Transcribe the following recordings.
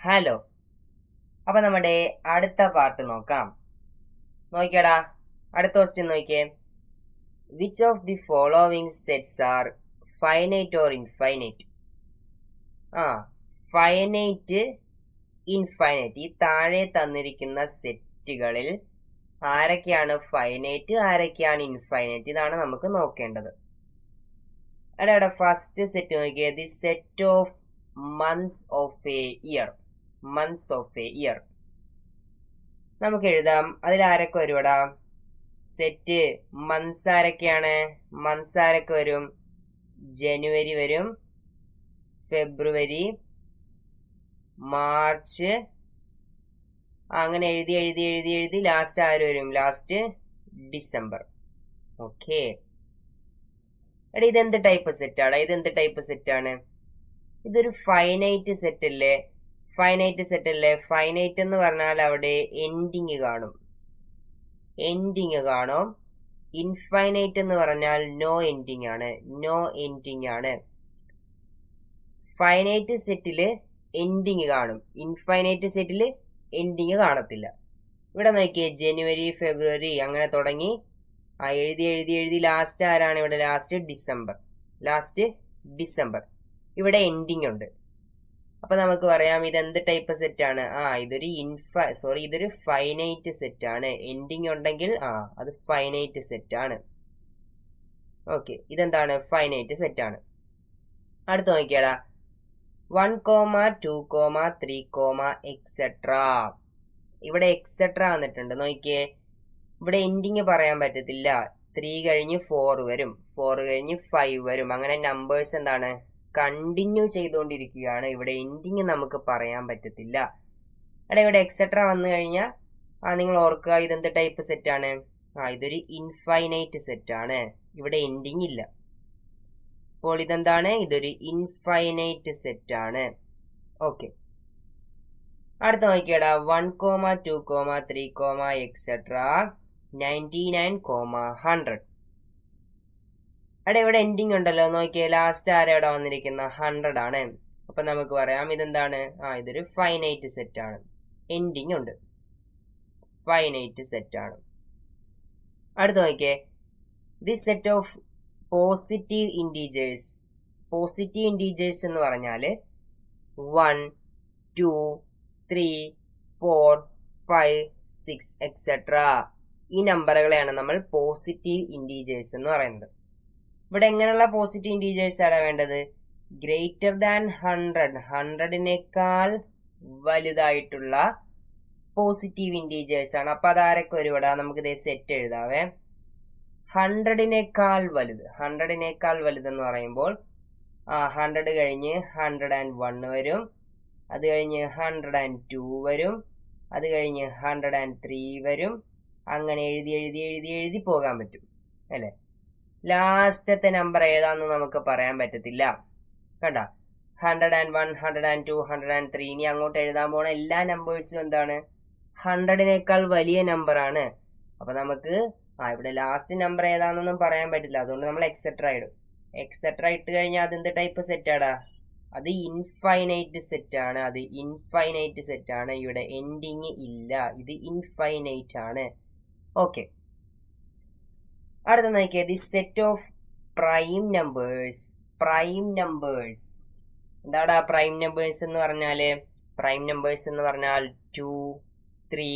Hello. അപ്പൊ നമ്മുടെ അടുത്ത പാർട്ട് നോക്കാം. നോക്കിയടാ, അടുത്ത ക്വസ്റ്റ്യൻ നോക്കിയേ. Which of the following sets R finite or infinite? Finite, infinite, ഈ താഴെ തന്നിരിക്കുന്ന സെറ്റുകളിൽ ആരൊക്കെയാണ് ഫൈനൈറ്റ്, ആരൊക്കെയാണ് ഇൻഫൈനൈറ്റ്? ഇതാണ് നമുക്ക് നോക്കേണ്ടത്. എടാ ഫസ്റ്റ് സെറ്റ് നോക്കിയേ. The set of months of a year. months of a year നമുക്ക് എഴുതാം. അതിൽ ആരൊക്കെ വരുവടാ? സെറ്റ് മന്ത്സ് ആരൊക്കെയാണ്? മന്ത്സ് ആരൊക്കെ വരും? ജനുവരി വരും, ഫെബ്രുവരി, മാർച്ച്, അങ്ങനെ എഴുതി എഴുതി എഴുതി എഴുതി ലാസ്റ്റ് ആര് വരും? Last December. ഓക്കെ. എടാ ഇതെന്ത് ടൈപ്പ് സെറ്റാണ്? ഇതെന്ത് ടൈപ്പ് സെറ്റാണ്? ഇതൊരു ഫൈനൈറ്റ് സെറ്റ് അല്ലേ? ഫൈനൈറ്റ് സെറ്റ് അല്ലേ? ഫൈനൈറ്റ് എന്ന് പറഞ്ഞാൽ അവിടെ എൻഡിങ് കാണും, എൻഡിങ് കാണും. ഇൻഫൈനൈറ്റ് എന്ന് പറഞ്ഞാൽ നോ എൻഡിങ് ആണ്, നോ എൻഡിങ് ആണ്. ഫൈനൈറ്റ് സെറ്റില് എൻഡിങ് കാണും, ഇൻഫൈനൈറ്റ് സെറ്റില് എൻഡിങ് കാണത്തില്ല. ഇവിടെ നോക്കിയേ, ജനുവരി, ഫെബ്രുവരി അങ്ങനെ തുടങ്ങി എഴുതി എഴുതി എഴുതി ലാസ്റ്റ് ആരാണ് ഇവിടെ? Last December. Last December. ഇവിടെ എൻഡിങ് ഉണ്ട്. അപ്പൊ നമുക്ക് പറയാം ഇതെന്ത് ടൈപ്പ് സെറ്റ് ആണ്? ഇതൊരു ഇതൊരു ഫൈനൈറ്റ് സെറ്റ് ആണ്. എൻഡിങ് ഉണ്ടെങ്കിൽ അത് ഫൈനൈറ്റ് സെറ്റ് ആണ്. ഓക്കെ, ഇതെന്താണ്? ഫൈനൈറ്റ് സെറ്റ് ആണ്. അടുത്ത് നോക്കിയാടാ, 1, 2, 3, എക്സെട്രാ. ഇവിടെ എക്സെട്രാ വന്നിട്ടുണ്ട്. നോക്കിയേ, ഇവിടെ എൻഡിങ് പറയാൻ പറ്റത്തില്ല. 3 കഴിഞ്ഞ് 4 വരും, 4 കഴിഞ്ഞ് 5 വരും. അങ്ങനെ നമ്പേഴ്സ് എന്താണ്? കണ്ടിന്യൂ ചെയ്തുകൊണ്ടിരിക്കുകയാണ്. ഇവിടെ എൻഡിങ് നമുക്ക് പറയാൻ പറ്റത്തില്ല. ഇവിടെ എക്സെട്രാ വന്നു കഴിഞ്ഞാൽ നിങ്ങൾ ഓർക്കുക, ഇതെന്ത് ടൈപ്പ് സെറ്റ് ആണ്? ഇതൊരു ഇൻഫൈനൈറ്റ് സെറ്റ് ആണ്. ഇവിടെ എൻഡിങ് ഇല്ല. അപ്പോൾ ഇതെന്താണ്? ഇതൊരു ഇൻഫൈനൈറ്റ് സെറ്റ് ആണ്. ഓക്കെ. അടുത്ത നോക്കിയടാ, 1, 2, 3, എക്സെട്രാ 99, 100. ഇവിടെ എൻഡിങ് ഉണ്ടല്ലോ. നോക്കിയേ, ലാസ്റ്റ് ആരെവിടെ വന്നിരിക്കുന്ന? 100 ആണ്. അപ്പൊ നമുക്ക് പറയാം ഇതെന്താണ്? ഇതൊരു ഫൈനൈറ്റ് സെറ്റ് ആണ്. എൻഡിങ് ഉണ്ട്, ഫൈനൈറ്റ് സെറ്റ് ആണ്. അടുത്ത് നോക്കിയേ, this set of positive integers. Positive integers എന്ന് പറഞ്ഞാല് 1, 2, 3, 4, 5, 6 എക്സെട്രാ. ഈ നമ്പറുകളെയാണ് നമ്മൾ പോസിറ്റീവ് ഇൻറ്റീജേഴ്സ് എന്ന് പറയുന്നത്. ഇവിടെ എങ്ങനെയുള്ള പോസിറ്റീവ് ഇൻറ്റീജേഴ്സ് ആണ് വേണ്ടത്? ഗ്രേറ്റർ ദാൻ 100, 100നേക്കാൾ വലുതായിട്ടുള്ള പോസിറ്റീവ് ഇൻറ്റീജേഴ്സ് ആണ്. അപ്പൊ അതാരൊക്കെ വരും ഇവിടെ? നമുക്ക് ഇതേ സെറ്റ് എഴുതാവേ. 100നേക്കാൾ വലുത്, 100നേക്കാൾ വലുതെന്ന് പറയുമ്പോൾ 100 കഴിഞ്ഞ് 101 വരും, അത് കഴിഞ്ഞ് 102 വരും, അത് കഴിഞ്ഞ് 103 വരും. അങ്ങനെ എഴുതി എഴുതി എഴുതി എഴുതി പോകാൻ പറ്റും അല്ലെ? ലാസ്റ്റത്തെ നമ്പർ ഏതാന്ന് നമുക്ക് പറയാൻ പറ്റത്തില്ല. കണ്ട, 101, 102, 103. ഇനി അങ്ങോട്ട് എഴുതാൻ പോണ എല്ലാ നമ്പേഴ്സും എന്താണ്? 100നേക്കാൾ വലിയ നമ്പർ ആണ്. അപ്പൊ നമുക്ക് ഇവിടെ ലാസ്റ്റ് നമ്പർ ഏതാണെന്നൊന്നും പറയാൻ പറ്റില്ല. അതുകൊണ്ട് നമ്മൾ എക്സെട്രാ ഇടും. എക്സെട്രാ ഇട്ട് കഴിഞ്ഞാൽ അതെന്ത് ടൈപ്പ് സെറ്റാടാ? അത് ഇൻഫൈനൈറ്റ് സെറ്റ് ആണ്. അത് ഇൻഫൈനൈറ്റ് സെറ്റ് ആണ്. ഇവിടെ എൻഡിങ് ഇല്ല. ഇത് ഇൻഫൈനൈറ്റ് ആണ്. ഓക്കെ. അടുത്ത നോക്കിയേ, the set of prime numbers. Prime numbers എന്താടാ? പ്രൈം നമ്പേഴ്സ് എന്ന് പറഞ്ഞാല്, പ്രൈം നമ്പേഴ്സ് എന്ന് പറഞ്ഞാൽ 2, 3,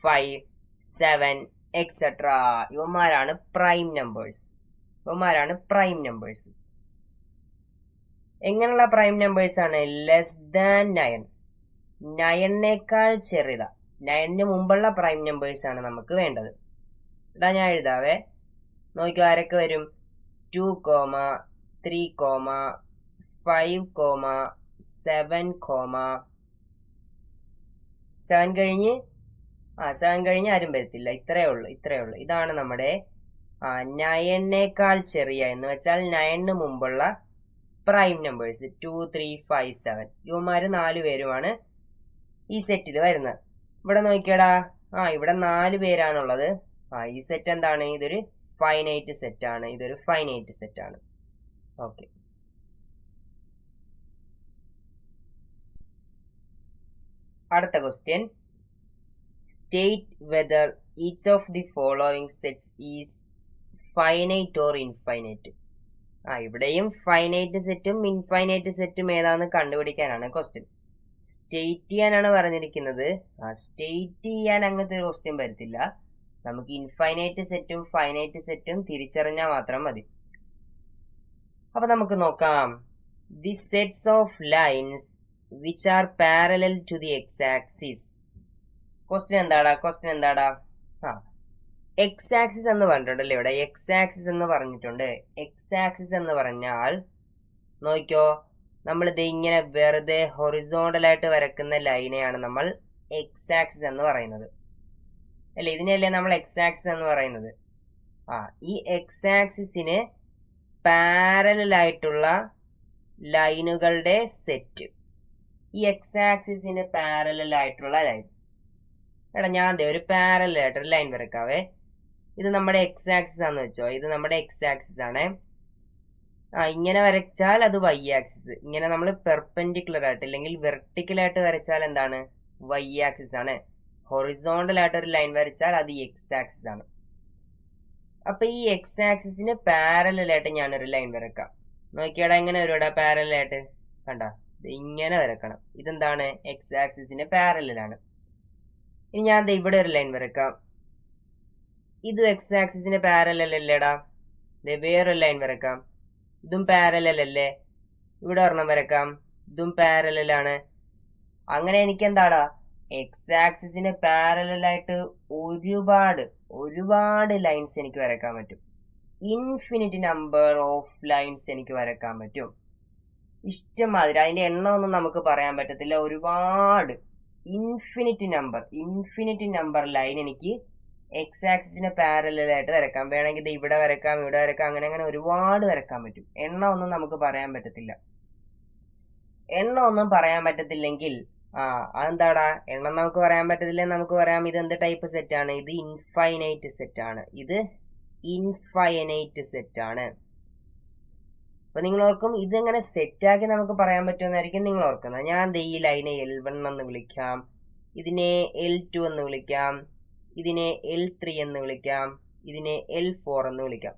5, 7 എക്സെട്രാ. ഇവന്മാരാണ് പ്രൈം നമ്പേഴ്സ്. ഇവന്മാരാണ് പ്രൈം നമ്പേഴ്സ്. എങ്ങനെയുള്ള പ്രൈം നമ്പേഴ്സ് ആണ്? ലെസ് ദാൻ 9, 9നേക്കാൾ ചെറുതാ. 9ന് മുമ്പുള്ള പ്രൈം നമ്പേഴ്സ് ആണ് നമുക്ക് വേണ്ടത്. ഞാൻ എഴുതാവേ. നോക്കിയോ, ആരൊക്കെ വരും? 2, 3, 5, 7, 7 കഴിഞ്ഞ് 7 കഴിഞ്ഞ് ആരും വരത്തില്ല. ഇത്രയേ ഉള്ളൂ, ഇത്രയേ ഉള്ളൂ. ഇതാണ് നമ്മുടെ 9നേക്കാൾ ചെറിയ എന്ന് വെച്ചാൽ 9ന് മുമ്പുള്ള പ്രൈം നമ്പേഴ്സ്. 2, 3, 5, 7 ഇവന്മാര് 4 പേരുമാണ് ഈ സെറ്റിൽ വരുന്നത്. ഇവിടെ നോക്കിയടാ, ഇവിടെ 4 പേരാണുള്ളത്. ഈ സെറ്റ് എന്താണ്? ഇതൊരു ഫൈനൈറ്റ് സെറ്റ് ആണ്. ഇതൊരു ഫൈനൈറ്റ് സെറ്റ് ആണ്. ഓക്കെ. അടുത്ത question, state whether each of the following sets is finite or infinite. ഇവിടെയും ഫൈനൈറ്റ് സെറ്റും ഇൻഫൈനൈറ്റ് സെറ്റും ഏതാണെന്ന് കണ്ടുപിടിക്കാനാണ് ക്വസ്റ്റ്യൻ. സ്റ്റേറ്റ് ചെയ്യാനാണ് പറഞ്ഞിരിക്കുന്നത്. സ്റ്റേറ്റ് ചെയ്യാൻ അങ്ങനത്തെ ഒരു ക്വസ്റ്റ്യൻ വരത്തില്ല. നമുക്ക് ഇൻഫൈനൈറ്റ് സെറ്റും ഫൈനൈറ്റ് സെറ്റും തിരിച്ചറിഞ്ഞാൽ മാത്രം മതി. അപ്പൊ നമുക്ക് നോക്കാം. The sets of lines which are parallel to the x axis. Question എന്താടാ? എക്സ് ആക്സിസ് എന്ന് പറഞ്ഞിട്ടുണ്ടല്ലോ ഇവിടെ. എക്സ് ആക്സിസ് എന്ന് പറഞ്ഞിട്ടുണ്ട്. എക്സ് ആക്സിസ് എന്ന് പറഞ്ഞാൽ നോക്കിക്കോ, നമ്മളിത് ഇങ്ങനെ വെറുതെ ഹൊറിസോണ്ടൽ ആയിട്ട് വരക്കുന്ന ലൈനെയാണ് നമ്മൾ എക്സ് ആക്സിസ് എന്ന് പറയുന്നത് അല്ലെ. ഇതിനെയല്ലേ നമ്മൾ എക്സ് ആക്സിസ് എന്ന് പറയുന്നത്. ഈ എക്സ് ആക്സിസിന് പാരലൽ ആയിട്ടുള്ള ലൈനുകളുടെ സെറ്റ്. ഈ എക്സ് ആക്സിസിന് പാരലൽ ആയിട്ടുള്ള ലൈൻ. ഞാൻ ഒരു പാരലൽ ആയിട്ടൊരു ലൈൻ വരക്കാവേ. ഇത് നമ്മുടെ എക്സ് ആക്സിസ് ആണെന്ന് വെച്ചോ. ഇത് നമ്മുടെ എക്സ് ആക്സിസ് ആണ്. ഇങ്ങനെ വരച്ചാൽ അത് വൈ ആക്സിസ്. ഇങ്ങനെ നമ്മൾ പെർപെൻഡിക്കുലർ ആയിട്ട് അല്ലെങ്കിൽ വെർട്ടിക്കൽ ആയിട്ട് വരച്ചാൽ എന്താണ്? വൈ ആക്സിസ് ആണ്. ഹൊറിസോണ്ടൽ ആയിട്ട് ഒരു ലൈൻ വരച്ചാൽ അത് എക്സ് ആക്സിസ് ആണ്. അപ്പൊ ഈ എക്സ് ആക്സിസിന് പാരലൽ ആയിട്ട് ഞാനൊരു ലൈൻ വരക്കാം. നോക്കിയാടാ, എങ്ങനെ വരുവാടാ പാരലൽ ആയിട്ട്? കണ്ട, ഇങ്ങനെ വരക്കണം. ഇതെന്താണ്? എക്സ് ആക്സിസിന് പാരലൽ ആണ്. ഇനി ഞാൻ ഇവിടെ ഒരു ലൈൻ വരക്കാം. ഇതും എക്സ് ആക്സിസിന് പാരലൽ അല്ലേടാ. വേറൊരു ലൈൻ വരക്കാം. ഇതും പാരലൽ അല്ലേ. ഇവിടെ ഒരെണ്ണം വരക്കാം. ഇതും പാരലൽ ആണ്. അങ്ങനെ എനിക്ക് എന്താടാ, എക്സ് ആക്സിസിന് പാരലൽ ആയിട്ട് ഒരുപാട് ലൈൻസ് എനിക്ക് വരക്കാൻ പറ്റും. ഇൻഫിനിറ്റ് നമ്പർ ഓഫ് ലൈൻസ് എനിക്ക് വരക്കാൻ പറ്റും. ഇഷ്ടംമാതിരി. അതിന്റെ എണ്ണം ഒന്നും നമുക്ക് പറയാൻ പറ്റത്തില്ല. ഒരുപാട് ഇൻഫിനിറ്റ് നമ്പർ ലൈൻ എനിക്ക് എക്സ് ആക്സിസിന് പാരലൽ ആയിട്ട് വരക്കാം. വേണമെങ്കിൽ ഇത് ഇവിടെ വരക്കാം, ഇവിടെ വരക്കാം, അങ്ങനെ ഒരുപാട് വരക്കാൻ പറ്റും. എണ്ണം ഒന്നും നമുക്ക് പറയാൻ പറ്റത്തില്ല. എണ്ണം ഒന്നും പറയാൻ പറ്റത്തില്ലെങ്കിൽ അതെന്താടാ? എണ്ണം നമുക്ക് പറയാൻ പറ്റത്തില്ലെങ്കിൽ നമുക്ക് പറയാം ഇത് എന്ത് ടൈപ്പ് സെറ്റ് ആണ്? ഇത് ഇൻഫൈനൈറ്റ് സെറ്റ് ആണ്. ഇത് ഇൻഫൈനൈറ്റ് സെറ്റ് ആണ്. അപ്പൊ നിങ്ങൾ ഓർക്കും ഇതെങ്ങനെ സെറ്റാക്കി നമുക്ക് പറയാൻ പറ്റുമെന്നായിരിക്കും നിങ്ങൾ ഓർക്കുന്നത്. ഞാൻ ഈ ലൈനെ L1 എന്ന് വിളിക്കാം, ഇതിനെ L2 എന്ന് വിളിക്കാം, ഇതിനെ L3 എന്ന് വിളിക്കാം, ഇതിനെ L4 എന്ന് വിളിക്കാം.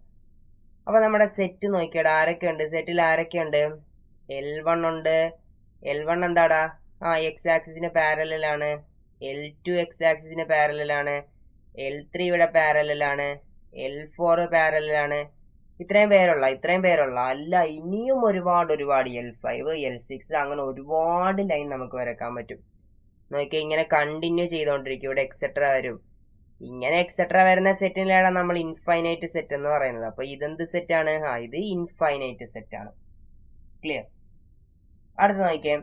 അപ്പൊ നമ്മുടെ സെറ്റ് നോക്കിയാടാ, ആരൊക്കെയുണ്ട് സെറ്റിൽ? ആരൊക്കെയുണ്ട്? L1 ഉണ്ട്. L1 എന്താടാ? എക്സ് ആക്സിസിന് പാരലൽ ആണ്. L2 എക്സ് ആക്സിസിന് പാരലൽ ആണ്. L3 ഇവിടെ പാരലൽ ആണ്. L4 പാരലൽ ആണ്. ഇത്രയും പേരുള്ള അല്ല, ഇനിയും ഒരുപാട് L5 L6 അങ്ങനെ ഒരുപാട് ലൈൻ നമുക്ക് വരക്കാൻ പറ്റും. നോക്കിയാൽ ഇങ്ങനെ കണ്ടിന്യൂ ചെയ്തോണ്ടിരിക്കും. ഇവിടെ എക്സെട്ര വരും. ഇങ്ങനെ എക്സെട്ര വരുന്ന സെറ്റിലാണ് നമ്മൾ ഇൻഫൈനൈറ്റ് സെറ്റ് എന്ന് പറയുന്നത്. അപ്പൊ ഇതെന്ത് സെറ്റ് ആണ്? ഇത് ഇൻഫൈനൈറ്റ് സെറ്റ് ആണ്. ക്ലിയർ? അടുത്ത നോക്കിയേ,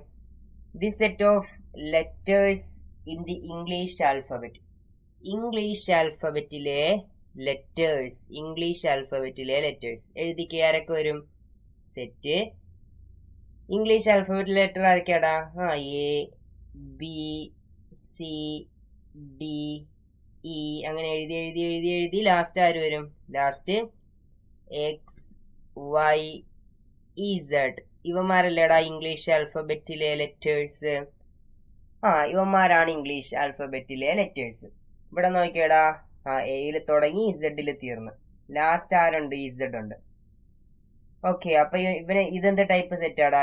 the set of letters in the English alphabet. English ആൽഫബറ്റിലെ ലെറ്റേഴ്സ് എഴുതിക്ക്. ആരൊക്കെ വരും? സെറ്റ് ഇംഗ്ലീഷ് ആൽഫബറ്റിലെ ലെറ്റർ ആരൊക്കെയാടാ? A B C D E അങ്ങനെ എഴുതി ലാസ്റ്റ് ആര് വരും? Last X Y Z. ഇവന്മാരല്ലേടാ ഇംഗ്ലീഷ് ആൽഫബറ്റിലെ ലെറ്റേഴ്സ്. ഇവന്മാരാണ് ഇംഗ്ലീഷ് ആൽഫബറ്റിലെ ലെറ്റേഴ്സ്. ഇവിടെ നോക്കിയടാ, എയിൽ തുടങ്ങി ഇസഡിൽ തീർന്ന് ലാസ്റ്റ് ആരുണ്ട്? ഇസഡ് ഉണ്ട്. ഓക്കെ, അപ്പൊ ഇതെന്ത് ടൈപ്പ് സെറ്റ് ആടാ?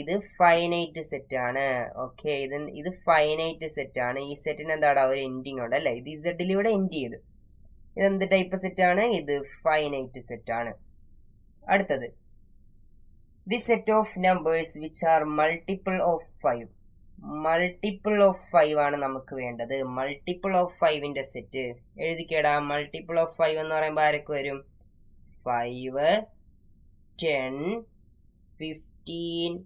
ഇത് ഫൈനൈറ്റ് സെറ്റ് ആണ്. ഓക്കെ, ഇത് ഫൈനൈറ്റ് സെറ്റ് ആണ്. ഈ സെറ്റിന് എന്താടാ? ഒരു എൻഡിങ് ഉണ്ട് അല്ലെ. ഇത് ഇസഡിൽ ഇവിടെ എൻഡ് ചെയ്തു. ഇതെന്ത് ടൈപ്പ് സെറ്റ് ആണ്? ഇത് ഫൈനൈറ്റ് സെറ്റ് ആണ്. അടുത്തത്, the set of numbers which are multiple of 5. Multiple of 5 ആണ് നമുക്ക് വേണ്ടത്. മൾട്ടിപ്പിൾ ഓഫ് 5ന്റെ സെറ്റ് എഴുതിക്കേടാ. മൾട്ടിപ്പിൾ ഓഫ് 5 എന്ന് പറയുമ്പോൾ ആരൊക്കെ വരും? 5 10 15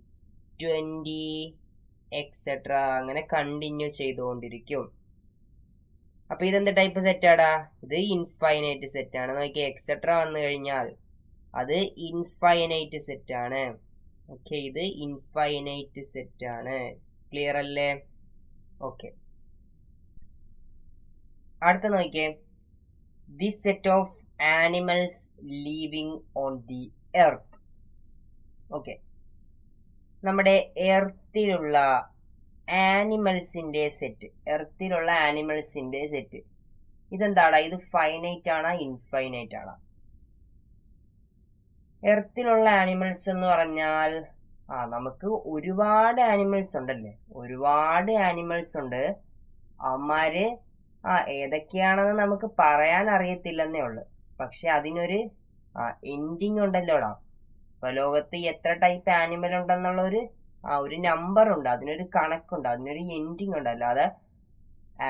20 എക്സെട്ര അങ്ങനെ കണ്ടിന്യൂ ചെയ്തുകൊണ്ടിരിക്കും. അപ്പൊ ഇതെന്ത് ടൈപ്പ് സെറ്റാടാ? ഇത് ഇൻഫൈനൈറ്റ് സെറ്റ് ആണ്. നോക്കിയേ, എക്സെട്ര വന്നു കഴിഞ്ഞാൽ അത് ഇൻഫൈനൈറ്റ് സെറ്റ് ആണ്. ഓക്കെ, ഇത് ഇൻഫൈനൈറ്റ് സെറ്റ് ആണ്. ക്ലിയർ അല്ലേ? ഓക്കെ, അടുത്ത നോക്കിയേ, the set of animals living on the earth. Okay, നമ്മുടെ എർത്തിലുള്ള ആനിമൽസിന്റെ സെറ്റ്, എർത്തിലുള്ള ആനിമൽസിന്റെ സെറ്റ്. ഇതെന്താടാ, ഇത് ഫൈനൈറ്റ് ആണോ ഇൻഫൈനൈറ്റ് ആണോ? എർത്തിലുള്ള ആനിമൽസ് എന്ന് പറഞ്ഞാൽ നമുക്ക് ഒരുപാട് ആനിമൽസ് ഉണ്ടല്ലേ, ഒരുപാട് ആനിമൽസ് ഉണ്ട്. അവന്മാര് ഏതൊക്കെയാണെന്ന് നമുക്ക് പറയാൻ അറിയത്തില്ലെന്നേ ഉള്ളു. പക്ഷെ അതിനൊരു എൻഡിങ് ഉണ്ടല്ലോടാ. ഇപ്പൊ ലോകത്ത് എത്ര ടൈപ്പ് ആനിമൽ ഉണ്ടെന്നുള്ള ഒരു നമ്പർ ഉണ്ട്, അതിനൊരു കണക്കുണ്ട്, അതിനൊരു എൻഡിങ് ഉണ്ട്. അല്ലാതെ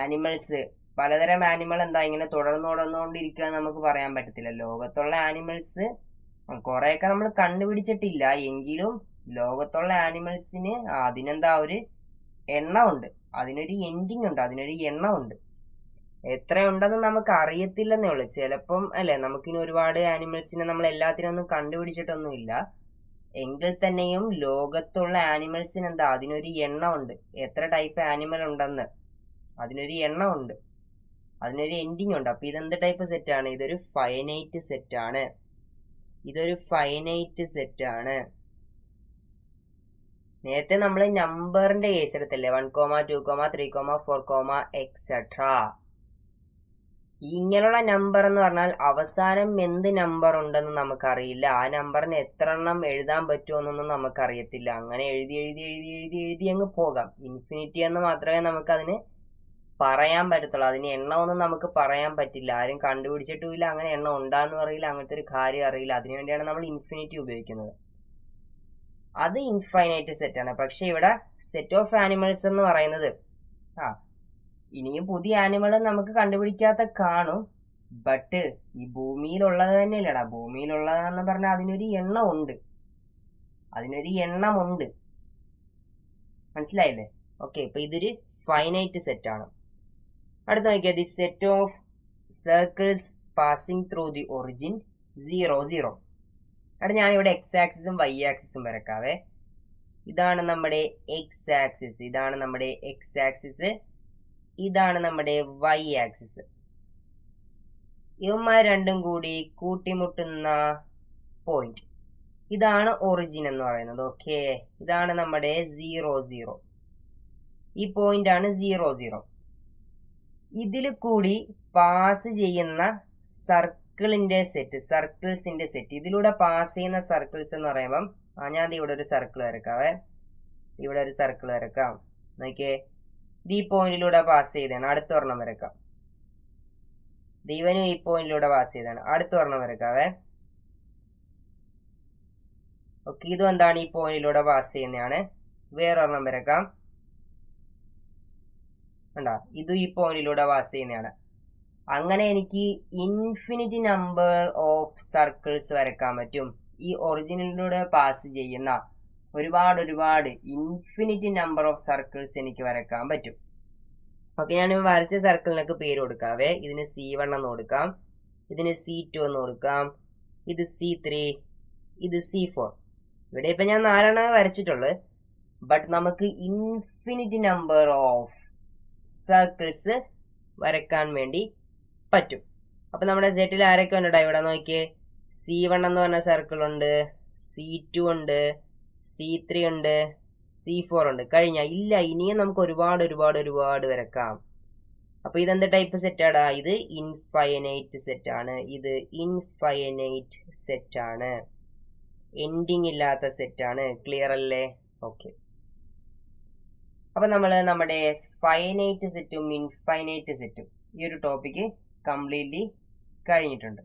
ആനിമൽസ്, പലതരം ആനിമൽ ഇങ്ങനെ തുടർന്നുകൊണ്ടിരിക്കുക നമുക്ക് പറയാൻ പറ്റത്തില്ല. ലോകത്തുള്ള ആനിമൽസ് കുറെയൊക്കെ നമ്മൾ കണ്ടുപിടിച്ചിട്ടില്ല, എങ്കിലും ലോകത്തുള്ള ആനിമൽസിന് ഒരു എണ്ണമുണ്ട്, അതിനൊരു എൻഡിങ് ഉണ്ട്, അതിനൊരു എണ്ണമുണ്ട്. എത്രയുണ്ടെന്ന് നമുക്ക് അറിയത്തില്ലെന്നേ ഉള്ളു. ചിലപ്പം അല്ലെ, നമുക്കിനി ഒരുപാട് ആനിമൽസിനെ നമ്മൾ എല്ലാത്തിനും ഒന്നും കണ്ടുപിടിച്ചിട്ടൊന്നുമില്ല. എങ്കിൽ തന്നെയും ലോകത്തുള്ള ആനിമൽസിന് അതിനൊരു എണ്ണമുണ്ട്. എത്ര ടൈപ്പ് ആനിമൽ ഉണ്ടെന്ന് അതിനൊരു എണ്ണമുണ്ട്, അതിനൊരു എൻഡിങ് ഉണ്ട്. അപ്പൊ ഇതെന്ത് ടൈപ്പ് സെറ്റാണ്? ഇതൊരു ഫൈനൈറ്റ് സെറ്റാണ്. ഇതൊരു ഫൈനൈറ്റ് സെറ്റാണ്. നേരത്തെ നമ്മൾ നമ്പറിന്റെ കേസ് എടുത്തല്ലേ, 1, 2, 3, 4, എക്സെട്ര. ഇങ്ങനെയുള്ള നമ്പർ എന്ന് പറഞ്ഞാൽ അവസാനം എന്ത് നമ്പർ ഉണ്ടെന്ന് നമുക്കറിയില്ല. ആ നമ്പറിന് എത്ര എണ്ണം എഴുതാൻ പറ്റുമെന്നൊന്നും നമുക്കറിയത്തില്ല. അങ്ങനെ എഴുതി എഴുതി എഴുതി എഴുതി എഴുതി അങ്ങ് പോകാം. ഇൻഫിനിറ്റി എന്ന് മാത്രമേ നമുക്കതിന് പറയാൻ പറ്റത്തുള്ളൂ. അതിന് എണ്ണമൊന്നും നമുക്ക് പറയാൻ പറ്റില്ല, ആരും കണ്ടുപിടിച്ചിട്ടുമില്ല. അങ്ങനെ എണ്ണം ഉണ്ടാന്ന് പറയില്ല, അങ്ങനത്തെ ഒരു കാര്യം അറിയില്ല. അതിനുവേണ്ടിയാണ് നമ്മൾ ഇൻഫിനിറ്റി ഉപയോഗിക്കുന്നത്. അത് ഇൻഫൈനൈറ്റ് സെറ്റാണ്. പക്ഷെ ഇവിടെ സെറ്റ് ഓഫ് ആനിമൽസ് എന്ന് പറയുന്നത് ഇനിയും പുതിയ ആനിമൽ നമുക്ക് കണ്ടുപിടിക്കാത്ത കാണും. ബട്ട് ഈ ഭൂമിയിലുള്ളത് തന്നെയല്ലടാ, ഭൂമിയിലുള്ളതെന്ന് പറഞ്ഞാൽ അതിനൊരു എണ്ണമുണ്ട്, അതിനൊരു എണ്ണമുണ്ട്. മനസ്സിലായില്ലേ? ഓക്കെ, ഇപ്പൊ ഇതൊരു ഫൈനൈറ്റ് സെറ്റ് ആണ്. അടുത്ത നോക്കിയാൽ the set of circles passing through the origin 0, 0. അവിടെ ഞാനിവിടെ എക്സ് ആക്സിസും വൈ ആക്സിസും വരക്കാവേ. ഇതാണ് നമ്മുടെ എക്സ് ആക്സിസ്, ഇതാണ് നമ്മുടെ എക്സ് ആക്സിസ്, ഇതാണ് നമ്മുടെ വൈ ആക്സിസ്. ഇവന്മാർ രണ്ടും കൂടി കൂട്ടിമുട്ടുന്ന പോയിന്റ്, ഇതാണ് ഒറിജിൻ എന്ന് പറയുന്നത്. ഓക്കെ, ഇതാണ് നമ്മുടെ 0, 0. ഈ പോയിന്റ് ആണ് 0, 0. ഇതിൽ കൂടി പാസ് ചെയ്യുന്ന സർക്കിളിന്റെ സെറ്റ്, സർക്കിൾസിന്റെ സെറ്റ്. ഇതിലൂടെ പാസ് ചെയ്യുന്ന സർക്കിൾസ് എന്ന് പറയുമ്പം ഞാൻ ഇവിടെ ഒരു സർക്കിൾ വരക്കാവേ, ഇവിടെ ഒരു സർക്കിൾ വരക്കാം. നോക്കിയേ, ഈ പോയിന്റിലൂടെ പാസ് ചെയ്താണ്, അടുത്ത ഒരെണ്ണം വരക്കാം. ദൈവനും ഈ പോയിന്റിലൂടെ പാസ് ചെയ്താണ്, അടുത്ത ഒരെണ്ണം വരക്കാവേ. ഓക്കെ, ഇതും എന്താണ്, ഈ പോയിന്റിലൂടെ പാസ് ചെയ്യുന്നതാണ്. വേറൊരെണ്ണം വരക്കാം. കണ്ടാ, ഇതും ഈ പോയിന്റിലൂടെ പാസ് ചെയ്യുന്നതാണ്. അങ്ങനെ എനിക്ക് ഇൻഫിനിറ്റി നമ്പർ ഓഫ് സർക്കിൾസ് വരക്കാൻ പറ്റും. ഈ ഒറിജിനിലൂടെ പാസ് ചെയ്യുന്ന ഒരുപാട് ഇൻഫിനിറ്റി നമ്പർ ഓഫ് സർക്കിൾസ് എനിക്ക് വരക്കാൻ പറ്റും. ഓക്കെ, ഞാൻ വരച്ച സർക്കിളിനൊക്കെ പേര് കൊടുക്കാവേ. ഇതിന് C1 എന്ന് കൊടുക്കാം, ഇതിന് C2 എന്ന് കൊടുക്കാം, ഇത് C3, ഇത് C4. ഇവിടെ ഇപ്പൊ ഞാൻ 4 വരച്ചിട്ടുള്ളത്. ബട്ട് നമുക്ക് ഇൻഫിനിറ്റി നമ്പർ ഓഫ് സർക്കിൾസ് വരക്കാൻ വേണ്ടി പറ്റും. അപ്പൊ നമ്മുടെ സെറ്റിൽ ആരൊക്കെ ഉണ്ട്? ഇവിടെ നോക്കിയേ, C1 എന്ന് പറഞ്ഞ സർക്കിൾ ഉണ്ട്, C2 ഉണ്ട്, C3 ഉണ്ട്, C4 ഉണ്ട്. കഴിഞ്ഞ ഇല്ല, ഇനിയും നമുക്ക് ഒരുപാട് വരക്കാം. അപ്പൊ ഇതെന്ത് ടൈപ്പ് സെറ്റാടാ? ഇത് ഇൻഫൈനൈറ്റ് സെറ്റ് ആണ്. ഇത് ഇൻഫൈനൈറ്റ് സെറ്റ് ആണ്, എൻഡിങ് ഇല്ലാത്ത സെറ്റ് ആണ്. ക്ലിയർ അല്ലേ? ഓക്കെ, അപ്പൊ നമ്മള് നമ്മുടെ ഫൈനൈറ്റ് സെറ്റും ഇൻഫൈനൈറ്റ് സെറ്റും ഈ ഒരു ടോപ്പിക്ക് കംപ്ലീറ്റ്ലി കഴിഞ്ഞിട്ടുണ്ട്.